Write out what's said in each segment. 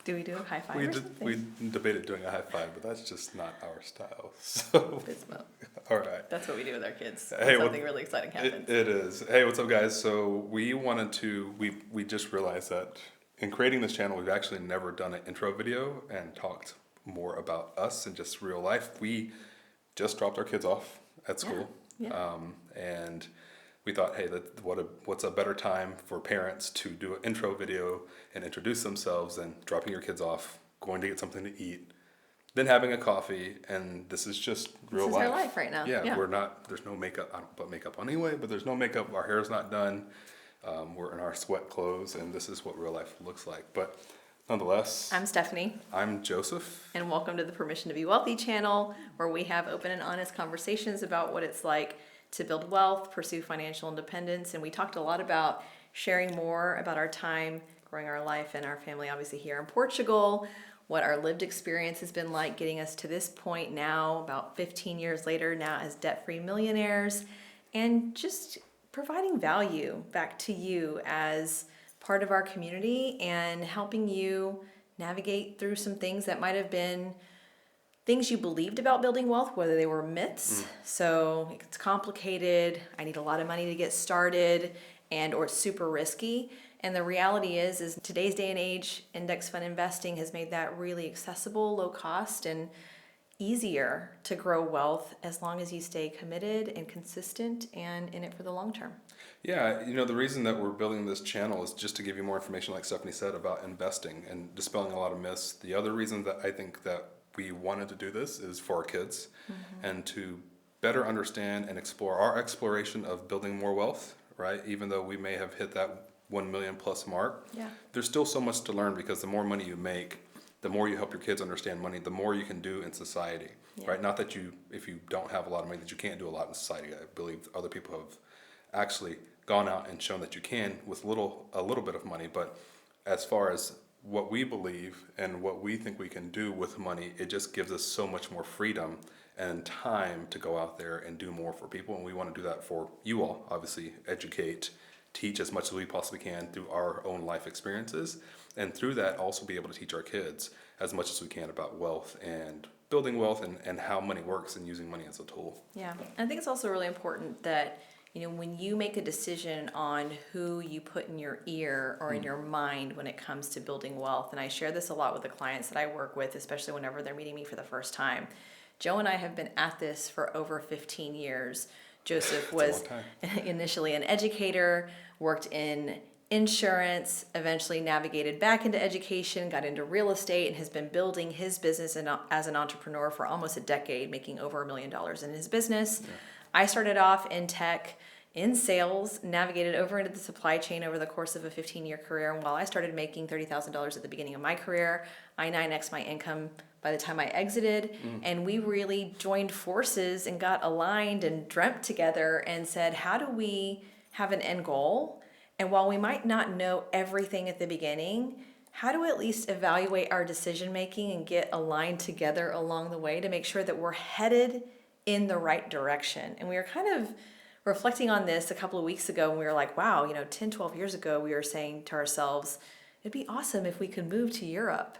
Do we do a high five or something? We debated doing a high five, but that's just not our style. So, Fist bump. all right. That's what we do with our kids Hey, when something really exciting happens. It is. Hey, what's up, guys? So we just realized that in creating this channel, we've actually never done an intro video and talked more about us and just real life. We just dropped our kids off at school, and we thought, hey, what's a better time for parents to do an intro video and introduce themselves than dropping your kids off, going to get something to eat, then having a coffee, and this is just real life. This is our life right now. Yeah, we're not. There's no makeup. I don't put makeup on anyway, but there's no makeup. Our hair's not done. We're in our sweat clothes, and this is what real life looks like. But nonetheless, I'm Stefanie. I'm Joseph. And welcome to the Permission to Be Wealthy channel, where we have open and honest conversations about what it's like to build wealth, pursue financial independence. And we talked a lot about sharing more about our time, growing our life and our family, obviously here in Portugal, what our lived experience has been like getting us to this point now, about 15 years later, now as debt-free millionaires, and just providing value back to you as part of our community and helping you navigate through some things that might have been things you believed about building wealth, whether they were myths. So it's complicated, I need a lot of money to get started, and or it's super risky. And the reality is today's day and age, index fund investing has made that really accessible, low cost, and easier to grow wealth as long as you stay committed and consistent and in it for the long term. Yeah, the reason that we're building this channel is just to give you more information, like Stefanie said, about investing and dispelling a lot of myths. The other reason that I think that we wanted to do this is for our kids and to better understand and explore our exploration of building more wealth, right? Even though we may have hit that 1 million plus mark, there's still so much to learn, because the more money you make, the more you help your kids understand money, the more you can do in society, right? Not that if you don't have a lot of money, that you can't do a lot in society. I believe other people have actually gone out and shown that you can with a little bit of money. But as far as what we believe and what we think we can do with money, it just gives us so much more freedom and time to go out there and do more for people. And we want to do that for you all, obviously, educate, teach as much as we possibly can through our own life experiences. And through that, also be able to teach our kids as much as we can about wealth and building wealth and how money works and using money as a tool. Yeah, I think it's also really important that when you make a decision on who you put in your ear or in your mind when it comes to building wealth, and I share this a lot with the clients that I work with, especially whenever they're meeting me for the first time. Joe and I have been at this for over 15 years. Joseph was initially an educator, worked in insurance, eventually navigated back into education, got into real estate, and has been building his business as an entrepreneur for almost a decade, making over $1 million in his business. Yeah. I started off in tech, in sales, navigated over into the supply chain over the course of a 15-year career. And while I started making $30,000 at the beginning of my career, I 9X'd my income by the time I exited. And we really joined forces and got aligned and dreamt together and said, how do we have an end goal? And while we might not know everything at the beginning, how do we at least evaluate our decision making and get aligned together along the way to make sure that we're headed in the right direction? And we were kind of reflecting on this a couple of weeks ago, and we were like, wow, 10, 12 years ago, we were saying to ourselves, it'd be awesome if we could move to Europe.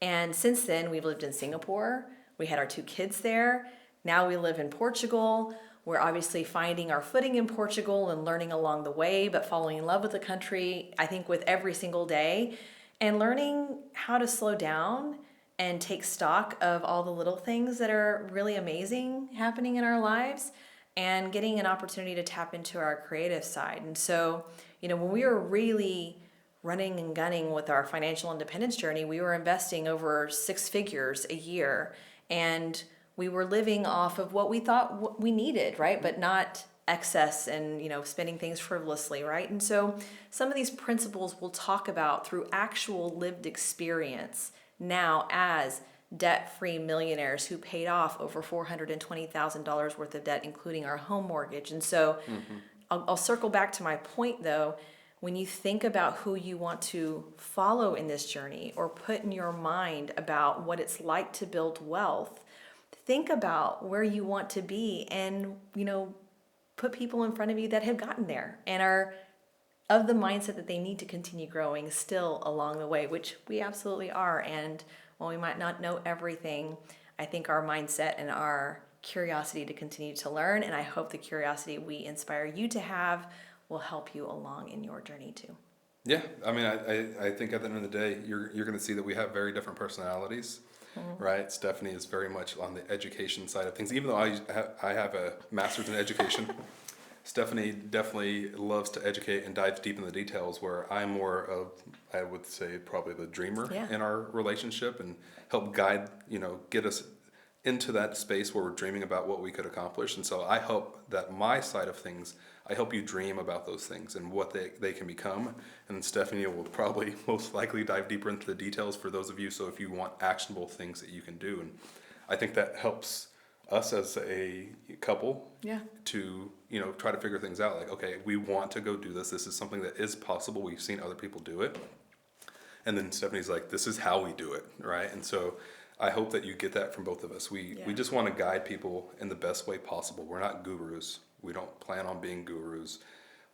And since then, we've lived in Singapore. We had our 2 kids there. Now we live in Portugal. We're obviously finding our footing in Portugal and learning along the way, but falling in love with the country, I think, with every single day, and learning how to slow down and take stock of all the little things that are really amazing happening in our lives, and getting an opportunity to tap into our creative side. And so, when we were really running and gunning with our financial independence journey, we were investing over 6 figures a year, and we were living off of what we thought we needed, right? But not excess and, spending things frivolously, right? And so some of these principles we'll talk about through actual lived experience now as debt-free millionaires who paid off over $420,000 worth of debt, including our home mortgage. And so I'll circle back to my point, though. When you think about who you want to follow in this journey or put in your mind about what it's like to build wealth, think about where you want to be and, put people in front of you that have gotten there and are of the mindset that they need to continue growing still along the way, which we absolutely are. And while we might not know everything, I think our mindset and our curiosity to continue to learn, and I hope the curiosity we inspire you to have will help you along in your journey too. Yeah, I mean, I think at the end of the day, you're going to see that we have very different personalities, right? Stefanie is very much on the education side of things. Even though I have a master's in education, Stefanie definitely loves to educate and dives deep in the details, where I'm more of, I would say, probably the dreamer in our relationship, and help guide, get us into that space where we're dreaming about what we could accomplish. And so I hope that my side of things, I help you dream about those things and what they can become. And Stefanie will probably most likely dive deeper into the details for those of you. So if you want actionable things that you can do, and I think that helps us as a couple to, try to figure things out. Like, okay, we want to go do this. This is something that is possible. We've seen other people do it. And then Stefanie's like, this is how we do it, right? And so I hope that you get that from both of us. We just want to guide people in the best way possible. We're not gurus. We don't plan on being gurus.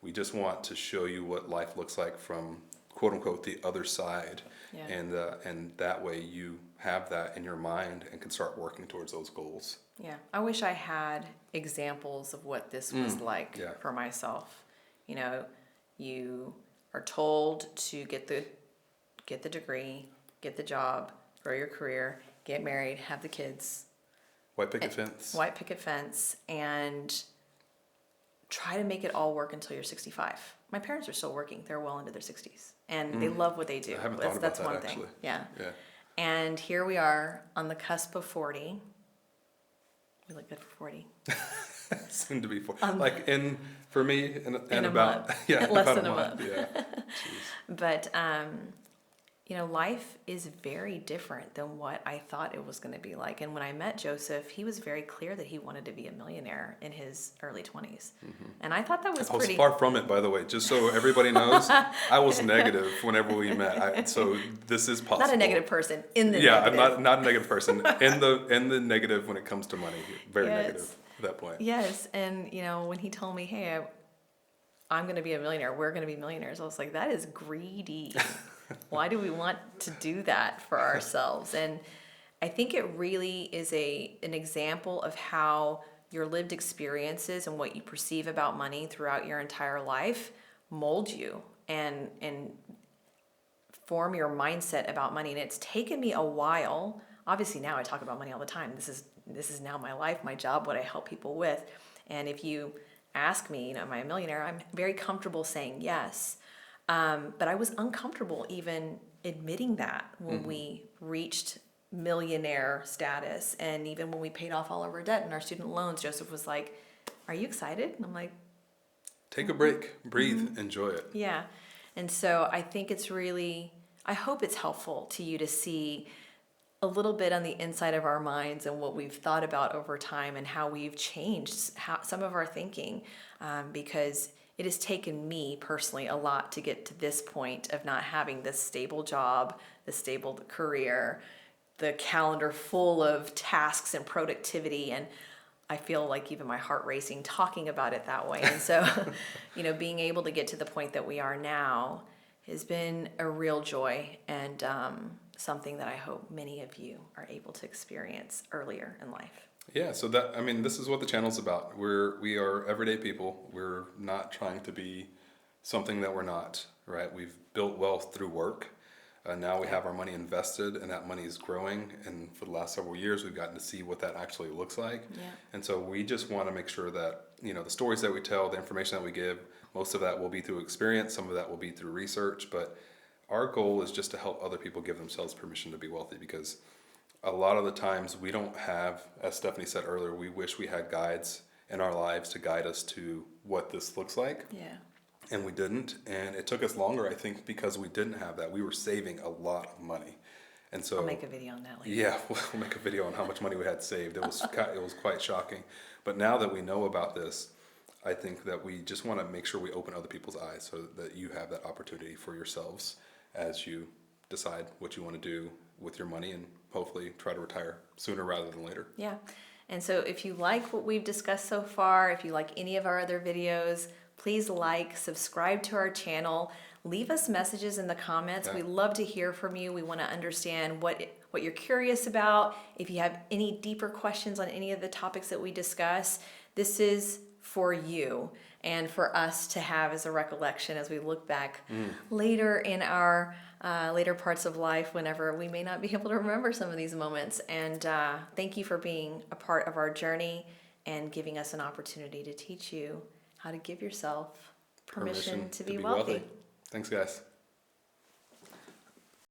We just want to show you what life looks like from, quote unquote, the other side. And that way you have that in your mind and can start working towards those goals. Yeah, I wish I had examples of what this was like for myself. You are told to get the degree, get the job, grow your career, get married, have the kids. White picket fence, and try to make it all work until you're 65. My parents are still working. They're well into their 60s, and they love what they do. I haven't thought about that, one actually. thing. Yeah. And here we are on the cusp of 40. We look good for 40. Soon to be 40. For me, in a about month. less Less than than a a month. month. Yeah. But life is very different than what I thought it was going to be like. And when I met Joseph, he was very clear that he wanted to be a millionaire in his early 20s. And I thought that was I was pretty... far from it, by the way. Just so everybody knows, I was negative whenever we met. So this is possible. Not a negative person, in the negative. negative. I'm not a negative person. in the negative when it comes to money. Very negative at that point. Yes. And, when he told me, hey, I'm going to be a millionaire, we're going to be millionaires, I was like, that is greedy. Why do we want to do that for ourselves? And I think it really is an example of how your lived experiences and what you perceive about money throughout your entire life mold you and form your mindset about money. And it's taken me a while. Obviously now I talk about money all the time. This is now my life, my job, what I help people with. And if you ask me, am I a millionaire? I'm very comfortable saying yes. But I was uncomfortable even admitting that when we reached millionaire status, and even when we paid off all of our debt and our student loans. Joseph was like, are you excited? And I'm like, take a break, breathe, enjoy it. Yeah. And so I think I hope it's helpful to you to see a little bit on the inside of our minds and what we've thought about over time and how we've changed some of our thinking, because it has taken me personally a lot to get to this point of not having this stable job, the stable career, the calendar full of tasks and productivity. And I feel like even my heart racing talking about it that way. And so, being able to get to the point that we are now has been a real joy, and something that I hope many of you are able to experience earlier in life. Yeah, so this is what the channel's about. We are everyday people. We're not trying to be something that we're not, right? We've built wealth through work. Now we have our money invested, and that money is growing. And for the last several years, we've gotten to see what that actually looks like. Yeah. And so we just want to make sure that, the stories that we tell, the information that we give, most of that will be through experience. Some of that will be through research. But our goal is just to help other people give themselves permission to be wealthy, because a lot of the times we don't have, as Stefanie said earlier, we wish we had guides in our lives to guide us to what this looks like. Yeah. And we didn't. And it took us longer, I think, because we didn't have that. We were saving a lot of money. And so I'll make a video on that later. Yeah, we'll make a video on how much money we had saved. It was quite shocking. But now that we know about this, I think that we just want to make sure we open other people's eyes so that you have that opportunity for yourselves as you decide what you want to do with your money, and hopefully try to retire sooner rather than later. Yeah. And so if you like what we've discussed so far, if you like any of our other videos, Please like, subscribe to our channel, leave us messages in the comments. Yeah. We love to hear from you. We want to understand what you're curious about. If you have any deeper questions on any of the topics that we discuss, this is for you and for us to have as a recollection as we look back later in our later parts of life, whenever we may not be able to remember some of these moments. And thank you for being a part of our journey and giving us an opportunity to teach you how to give yourself permission to be wealthy. Thanks, guys.